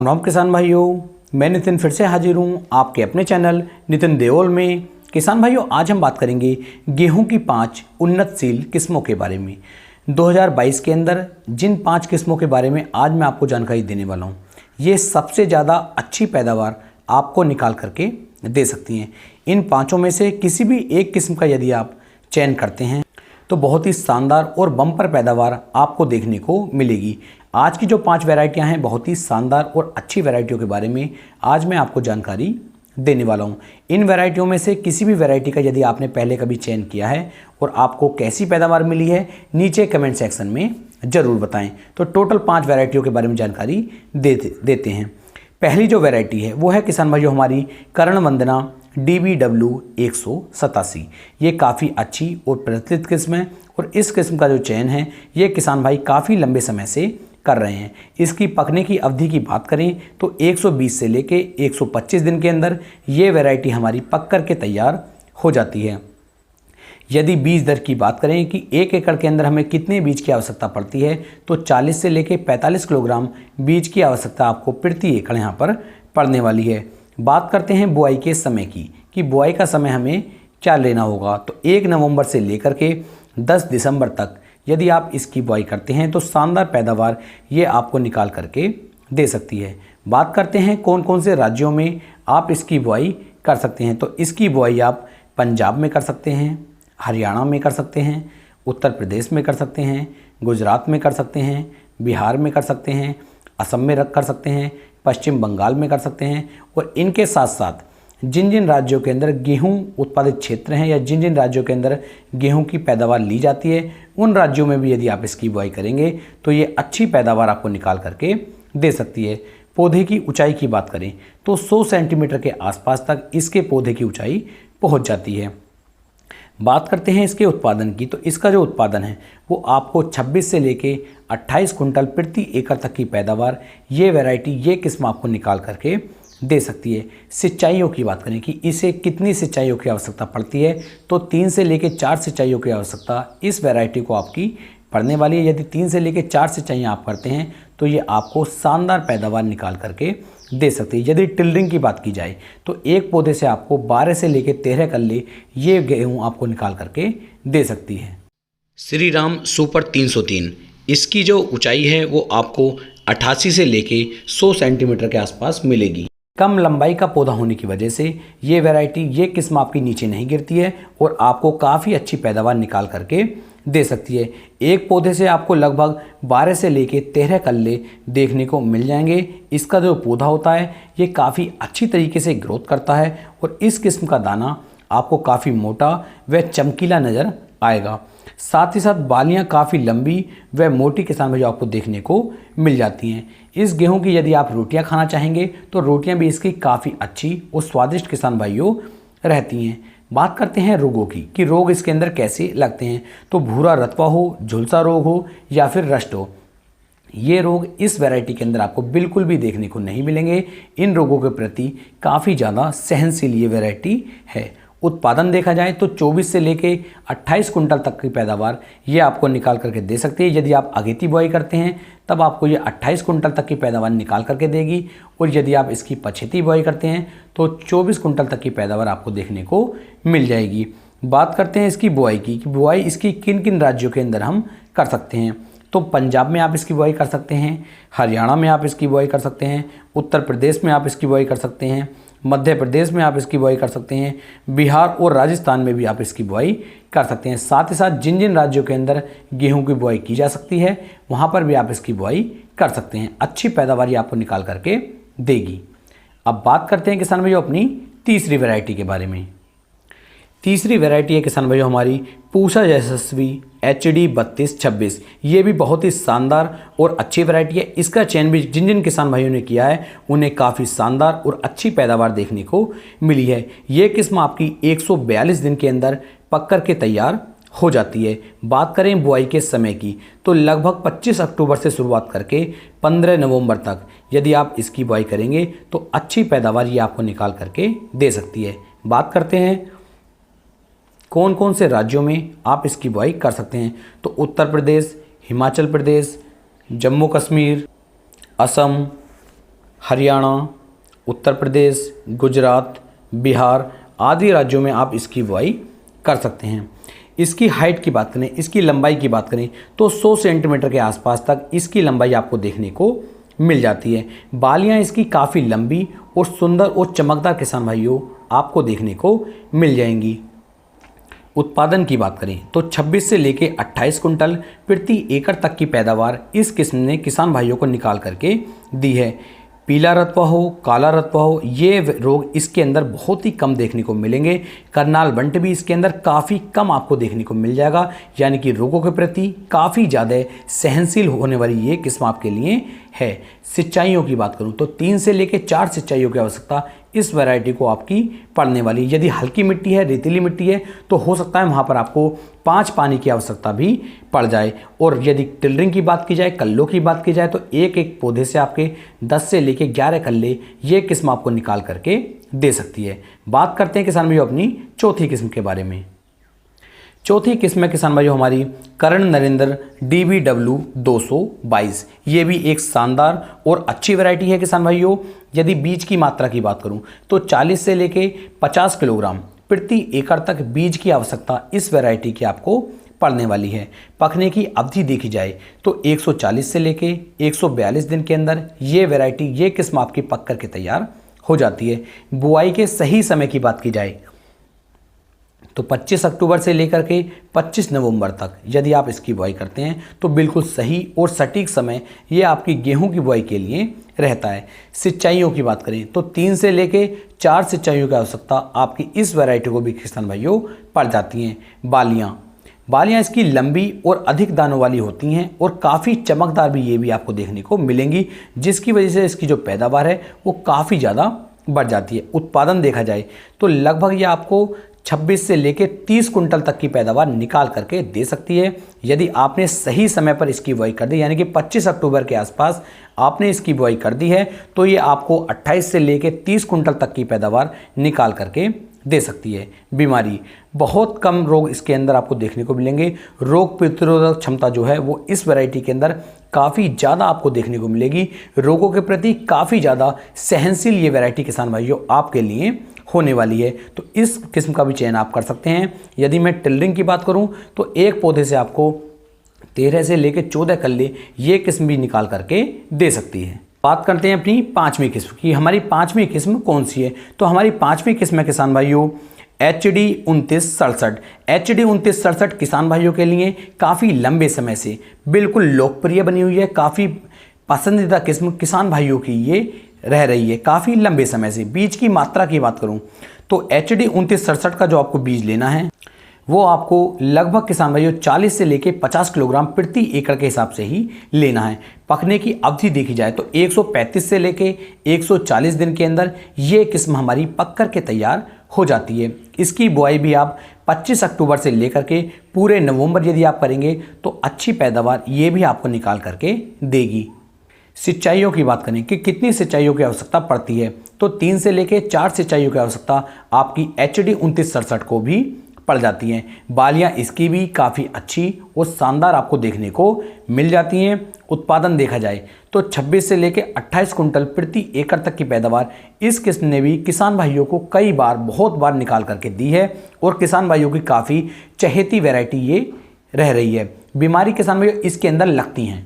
राम किसान भाइयों, मैं नितिन फिर से हाजिर हूँ आपके अपने चैनल नितिन देओल में। किसान भाइयों, आज हम बात करेंगे गेहूं की 5 उन्नतशील किस्मों के बारे में। 2022 के अंदर जिन 5 किस्मों के बारे में आज मैं आपको जानकारी देने वाला हूँ, ये सबसे ज़्यादा अच्छी पैदावार आपको निकाल करके दे सकती हैं। इन पाँचों में से किसी भी एक किस्म का यदि आप चयन करते हैं तो बहुत ही शानदार और बम्पर पैदावार आपको देखने को मिलेगी। आज की जो 5 वैरायटियां हैं, बहुत ही शानदार और अच्छी वैरायटियों के बारे में आज मैं आपको जानकारी देने वाला हूं। इन वैरायटियों में से किसी भी वैरायटी का यदि आपने पहले कभी चयन किया है और आपको कैसी पैदावार मिली है, नीचे कमेंट सेक्शन में ज़रूर बताएं। तो टोटल 5 वैरायटियों के बारे में जानकारी देते हैं। पहली जो वैरायटी है वो है किसान भाइयों हमारी कर्ण वंदना DBW 187। ये काफ़ी अच्छी और प्रचलित किस्म है और इस किस्म का जो चयन है ये किसान भाई काफ़ी लंबे समय से कर रहे हैं। इसकी पकने की अवधि की बात करें तो 120 से लेके 125 दिन के अंदर ये वैरायटी हमारी पक कर के तैयार हो जाती है। यदि बीज दर की बात करें कि 1 एकड़ के अंदर हमें कितने बीज की आवश्यकता पड़ती है, तो 40 से लेके 45 किलोग्राम बीज की आवश्यकता आपको प्रति एकड़ यहाँ पर पड़ने वाली है। बात करते हैं बुआई के समय की कि बुआई का समय हमें क्या लेना होगा। तो 1 नवंबर से लेकर के 10 दिसंबर तक यदि आप इसकी बुआई करते हैं तो शानदार पैदावार ये आपको निकाल करके दे सकती है। बात करते हैं कौन कौन से राज्यों में आप इसकी बुआई कर सकते हैं। तो इसकी बुआई आप पंजाब में कर सकते हैं, हरियाणा में कर सकते हैं, उत्तर प्रदेश में कर सकते हैं, गुजरात में कर सकते हैं, बिहार में कर सकते हैं, असम में कर सकते हैं, पश्चिम बंगाल में कर सकते हैं। और इनके साथ साथ जिन जिन राज्यों के अंदर गेहूं उत्पादित क्षेत्र हैं या जिन जिन राज्यों के अंदर गेहूं की पैदावार ली जाती है, उन राज्यों में भी यदि आप इसकी बुआई करेंगे तो ये अच्छी पैदावार आपको निकाल करके दे सकती है। पौधे की ऊंचाई की बात करें तो 100 सेंटीमीटर के आसपास तक इसके पौधे की ऊंचाई पहुंच जाती है। बात करते हैं इसके उत्पादन की, तो इसका जो उत्पादन है वो आपको 26 से लेके 28 कुंटल प्रति एकड़ तक की पैदावार ये वैरायटी ये किस्म आपको निकाल करके दे सकती है। सिंचाइयों की बात करें कि इसे कितनी सिंचाइयों की आवश्यकता पड़ती है, तो 3 से लेके 4 सिंचाइयों की आवश्यकता इस वैरायटी को आपकी पड़ने वाली है। यदि 3 से लेके 4 सिंचाइयाँ आप करते हैं तो ये आपको शानदार पैदावार निकाल करके दे सकती है। यदि टिलरिंग की बात की जाए तो एक पौधे से आपको 12 से लेके 13 कल्ले ये गेहूँ आपको निकाल करके दे सकती है। श्री राम सुपर 303, इसकी जो ऊंचाई है वो आपको 88 से लेके 100 सेंटीमीटर के आसपास मिलेगी। कम लंबाई का पौधा होने की वजह से ये वैरायटी ये किस्म आपकी नीचे नहीं गिरती है और आपको काफ़ी अच्छी पैदावार निकाल करके दे सकती है। एक पौधे से आपको लगभग 12 से लेके 13 कल्ले देखने को मिल जाएंगे। इसका जो पौधा होता है ये काफ़ी अच्छी तरीके से ग्रोथ करता है और इस किस्म का दाना आपको काफ़ी मोटा व चमकीला नज़र आएगा। साथ ही साथ बालियां काफ़ी लंबी व मोटी किसान भाइयों आपको देखने को मिल जाती हैं। इस गेहूं की यदि आप रोटियां खाना चाहेंगे तो रोटियां भी इसकी काफ़ी अच्छी और स्वादिष्ट किसान भाइयों रहती हैं। बात करते हैं रोगों की कि रोग इसके अंदर कैसे लगते हैं। तो भूरा रतवा हो, झुलसा रोग हो या फिर रस्ट हो, ये रोग इस वैरायटी के अंदर आपको बिल्कुल भी देखने को नहीं मिलेंगे। इन रोगों के प्रति काफ़ी ज़्यादा सहनशील ये वैरायटी है। उत्पादन देखा जाए तो 24 से लेके 28 कुंटल तक की पैदावार ये आपको निकाल करके दे सकती है। यदि आप अगेती बुआई करते हैं तब आपको ये 28 कुंटल तक की पैदावार निकाल करके देगी और यदि आप इसकी पछेती बुआई करते हैं तो 24 कुंटल तक की पैदावार आपको देखने को मिल जाएगी। बात करते हैं इसकी बुआई की कि बुआई इसकी किन किन राज्यों के अंदर हम कर सकते हैं। तो पंजाब में आप इसकी बुआई कर सकते हैं, हरियाणा में आप इसकी बुआई कर सकते हैं, उत्तर प्रदेश में आप इसकी बुआई कर सकते हैं, मध्य प्रदेश में आप इसकी बुआई कर सकते हैं, बिहार और राजस्थान में भी आप इसकी बुआई कर सकते हैं। साथ ही साथ जिन जिन राज्यों के अंदर गेहूं की बुआई की जा सकती है वहां पर भी आप इसकी बुआई कर सकते हैं। अच्छी पैदावार आपको निकाल करके देगी। अब बात करते हैं किसान भाइयों अपनी तीसरी वैरायटी के बारे में। तीसरी वैरायटी है किसान भाइयों हमारी पूषा यशस्वी HD 3226। ये भी बहुत ही शानदार और अच्छी वैरायटी है। इसका चयन भी जिन जिन किसान भाइयों ने किया है उन्हें काफ़ी शानदार और अच्छी पैदावार देखने को मिली है। ये किस्म आपकी 142 दिन के अंदर पक कर के तैयार हो जाती है। बात करें बुआई के समय की तो लगभग 25 अक्टूबर से शुरुआत करके 15 नवंबर तक यदि आप इसकी बुआई करेंगे तो अच्छी पैदावार ये आपको निकाल करके दे सकती है। बात करते हैं कौन कौन से राज्यों में आप इसकी बुआई कर सकते हैं। तो उत्तर प्रदेश, हिमाचल प्रदेश, जम्मू कश्मीर, असम, हरियाणा, उत्तर प्रदेश, गुजरात, बिहार आदि राज्यों में आप इसकी बुआई कर सकते हैं। इसकी हाइट की बात करें, इसकी लंबाई की बात करें तो 100 सेंटीमीटर के आसपास तक इसकी लंबाई आपको देखने को मिल जाती है। बालियां इसकी काफ़ी लंबी और सुंदर और चमकदार किसान भाइयों आपको देखने को मिल जाएंगी। उत्पादन की बात करें तो 26 से लेके 28 कुंटल प्रति एकड़ तक की पैदावार इस किस्म ने किसान भाइयों को निकाल करके दी है। पीला रतुआ हो, काला रतुआ हो, ये रोग इसके अंदर बहुत ही कम देखने को मिलेंगे। करनाल बंट भी इसके अंदर काफ़ी कम आपको देखने को मिल जाएगा, यानी कि रोगों के प्रति काफ़ी ज़्यादा सहनशील होने वाली ये किस्म आपके लिए है। सिंचाइयों की बात करूं तो 3 से लेकर 4 सिंचाइयों की आवश्यकता इस वैरायटी को आपकी पड़ने वाली। यदि हल्की मिट्टी है, रेतीली मिट्टी है तो हो सकता है वहाँ पर आपको 5 पानी की आवश्यकता भी पड़ जाए। और यदि टिलरिंग की बात की जाए, कल्लों की बात की जाए तो एक एक पौधे से आपके 10 से लेकर 11 कल्ले ये किस्म आपको निकाल करके दे सकती है। बात करते हैं किसान भाइयों अपनी चौथी किस्म के बारे में। चौथी किस्म है किसान भाइयों हमारी करण नरेंद्र DBW 222। ये भी एक शानदार और अच्छी वैरायटी है किसान भाइयों। यदि बीज की मात्रा की बात करूं तो 40 से लेके 50 किलोग्राम प्रति एकड़ तक बीज की आवश्यकता इस वैरायटी की आपको पड़ने वाली है। पकने की अवधि देखी जाए तो 140 से लेके 142 दिन के अंदर ये वैरायटी, ये किस्म आपकी पक करके तैयार हो जाती है। बुआई के सही समय की बात की जाए तो 25 अक्टूबर से लेकर के 25 नवंबर तक यदि आप इसकी बुआई करते हैं तो बिल्कुल सही और सटीक समय ये आपकी गेहूं की बुआई के लिए रहता है। सिंचाइयों की बात करें तो 3 से लेके 4 सिंचाइयों की आवश्यकता आपकी इस वैरायटी को भी किसान भाइयों पड़ जाती हैं। बालियां इसकी लंबी और अधिक दानों वाली होती हैं और काफ़ी चमकदार भी ये भी आपको देखने को मिलेंगी, जिसकी वजह से इसकी जो पैदावार है वो काफ़ी ज़्यादा बढ़ जाती है। उत्पादन देखा जाए तो लगभग ये आपको 26 से लेके 30 कुंटल तक की पैदावार निकाल करके दे सकती है। यदि आपने सही समय पर इसकी बुआई कर दी, यानी कि 25 अक्टूबर के आसपास आपने इसकी बुआई कर दी है तो ये आपको 28 से लेके 30 कुंटल तक की पैदावार निकाल करके दे सकती है। बीमारी बहुत कम रोग इसके अंदर आपको देखने को मिलेंगे। रोग प्रतिरोधक क्षमता जो है वो इस वैरायटी के अंदर काफ़ी ज़्यादा आपको देखने को मिलेगी। रोगों के प्रति काफ़ी ज़्यादा सहनशील ये वैरायटी किसान भाइयों आपके लिए होने वाली है, तो इस किस्म का भी चयन आप कर सकते हैं। यदि मैं टिलरिंग की बात करूं तो एक पौधे से आपको 13 से लेकर 14 कल्ले ये किस्म भी निकाल करके दे सकती है। बात करते हैं अपनी पांचवी किस्म की। हमारी पांचवी किस्म कौन सी है? तो हमारी पांचवी किस्म है किसान भाइयों HD 2967। HD 2967 किसान भाइयों के लिए काफ़ी लंबे समय से बिल्कुल लोकप्रिय बनी हुई है। काफ़ी पसंदीदा किस्म किसान भाइयों की ये रह रही है काफ़ी लंबे समय से। बीज की मात्रा की बात करूं तो HD 2967 का जो आपको बीज लेना है वो आपको लगभग किसान भाइयों 40 से लेके 50 किलोग्राम प्रति एकड़ के हिसाब से ही लेना है। पकने की अवधि देखी जाए तो 135 से लेके 140 दिन के अंदर ये किस्म हमारी पक कर के तैयार हो जाती है। इसकी बुआई भी आप 25 अक्टूबर से लेकर के पूरे नवंबर यदि आप करेंगे तो अच्छी पैदावार ये भी आपको निकाल करके देगी। सिंचाइयों की बात करें कि कितनी सिंचाइयों की आवश्यकता पड़ती है तो 3 से लेकर 4 सिंचाइयों की आवश्यकता आपकी HD 2967 को भी पड़ जाती हैं। बालियां इसकी भी काफ़ी अच्छी और शानदार आपको देखने को मिल जाती हैं। उत्पादन देखा जाए तो 26 से लेकर 28 कुंटल प्रति एकड़ तक की पैदावार इस किस्म ने भी किसान भाइयों को कई बार बहुत बार निकाल करके दी है और किसान भाइयों की काफ़ी चहेती वैरायटी ये रह रही है। बीमारी किसान भाइयों इसके अंदर लगती हैं,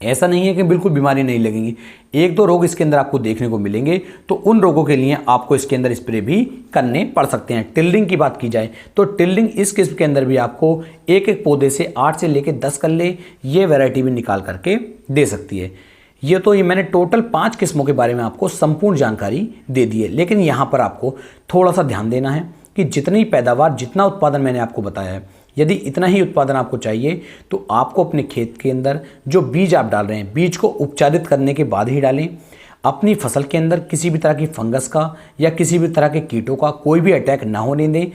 ऐसा नहीं है कि बिल्कुल बीमारी नहीं लगेगी। एक दो रोग इसके अंदर आपको देखने को मिलेंगे तो उन रोगों के लिए आपको इसके अंदर स्प्रे भी करने पड़ सकते हैं। टिलरिंग की बात की जाए तो टिलरिंग इस किस्म के अंदर भी आपको एक एक पौधे से 8 से लेकर 10 कल्ले ये वैरायटी भी निकाल करके दे सकती है। ये मैंने टोटल 5 किस्मों के बारे में आपको संपूर्ण जानकारी दे दी है, लेकिन यहाँ पर आपको थोड़ा सा ध्यान देना है कि जितनी पैदावार जितना उत्पादन मैंने आपको बताया है, यदि इतना ही उत्पादन आपको चाहिए तो आपको अपने खेत के अंदर जो बीज आप डाल रहे हैं बीज को उपचारित करने के बाद ही डालें। अपनी फसल के अंदर किसी भी तरह की फंगस का या किसी भी तरह के कीटों का कोई भी अटैक ना होने दें,